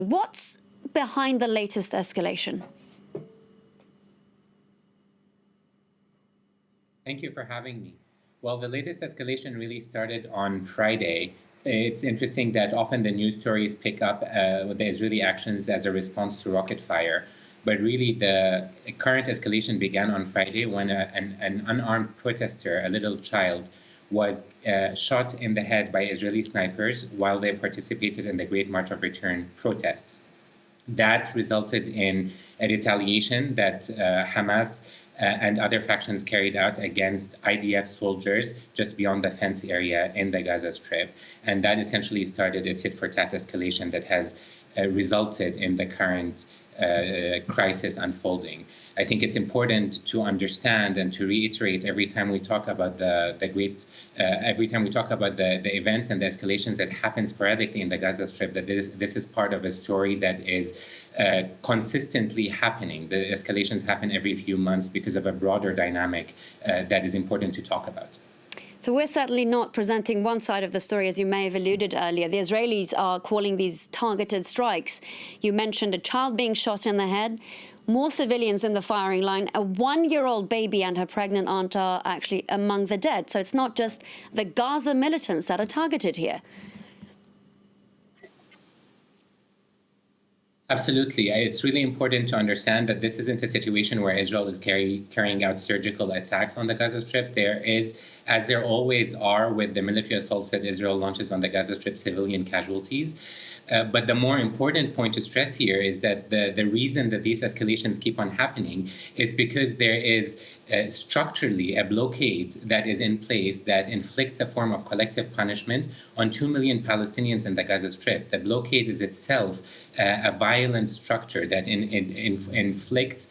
What's behind the latest escalation? Thank you for having me. Well, the latest escalation really started on Friday. It's interesting that often the news stories pick up the Israeli actions as a response to rocket fire. But really, the current escalation began on Friday when an unarmed protester, a little child, was shot in the head by Israeli snipers while they participated in the Great March of Return protests. That resulted in a retaliation that Hamas and other factions carried out against IDF soldiers just beyond the fence area in the Gaza Strip. And that essentially started a tit-for-tat escalation that has resulted in the current crisis unfolding. I think it's important to understand and to reiterate every time we talk about the events and the escalations that happen sporadically in the Gaza Strip, that this is part of a story that is consistently happening. The escalations happen every few months because of a broader dynamic that is important to talk about. So we're certainly not presenting one side of the story, as you may have alluded earlier. The Israelis are calling these targeted strikes. You mentioned a child being shot in the head, more civilians in the firing line. A 1-year-old baby and her pregnant aunt are actually among the dead. So it's not just the Gaza militants that are targeted here. Absolutely. It's really important to understand that this isn't a situation where Israel is carrying out surgical attacks on the Gaza Strip. There is, as there always are with the military assaults that Israel launches on the Gaza Strip, civilian casualties. But the more important point to stress here is that the reason that these escalations keep on happening is because there is structurally a blockade that is in place that inflicts a form of collective punishment on 2 million Palestinians in the Gaza Strip. The blockade is itself a violent structure that inflicts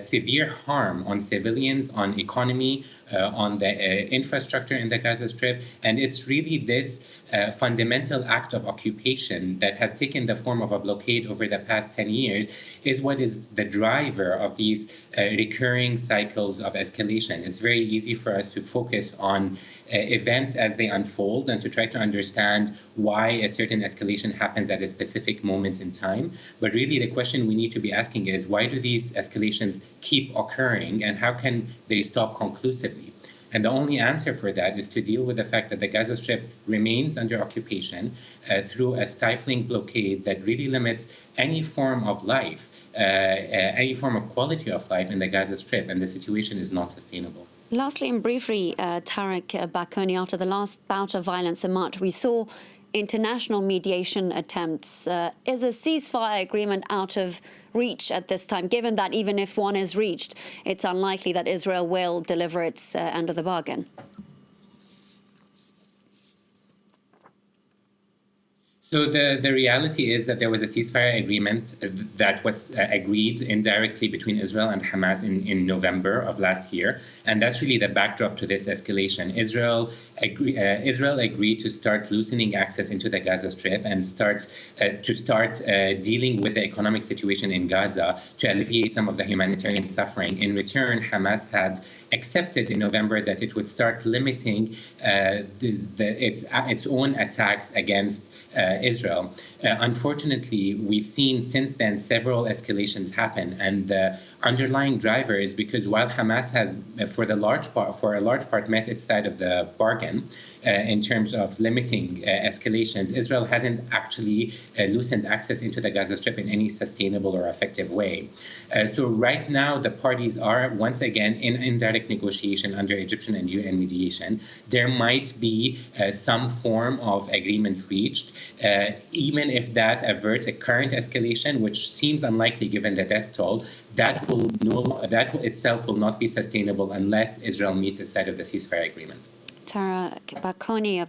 severe harm on civilians, on economy, on the infrastructure in the Gaza Strip. And it's really this fundamental act of occupation that has taken the form of a blockade over the past 10 years is what is the driver of these recurring cycles of escalation. It's very easy for us to focus on events as they unfold and to try to understand why a certain escalation happens at a specific moment in time. But really the question we need to be asking is, why do these escalations keep occurring and how can they stop conclusively? And the only answer for that is to deal with the fact that the Gaza Strip remains under occupation through a stifling blockade that really limits any form of life, any form of quality of life in the Gaza Strip, and the situation is not sustainable. Lastly and briefly, Tareq Baconi, after the last bout of violence in March, we saw international mediation attempts. Is a ceasefire agreement out of reach at this time, given that even if one is reached, it's unlikely that Israel will deliver its end of the bargain? So the reality is that there was a ceasefire agreement that was agreed indirectly between Israel and Hamas in November of last year. And that's really the backdrop to this escalation. Israel agreed to start loosening access into the Gaza Strip and start dealing with the economic situation in Gaza to alleviate some of the humanitarian suffering. In return, Hamas had accepted in November that it would start limiting its own attacks against Israel. Unfortunately, we've seen since then several escalations happen, and the underlying driver is because while Hamas has, for a large part, met its side of the bargain in terms of limiting escalations, Israel hasn't actually loosened access into the Gaza Strip in any sustainable or effective way. So right now, the parties are once again in indirect negotiation under Egyptian and UN mediation. There might be some form of agreement reached, even if that averts a current escalation, which seems unlikely given the death toll. That itself will not be sustainable unless Israel meets its side of the ceasefire agreement. Tareq Baconi of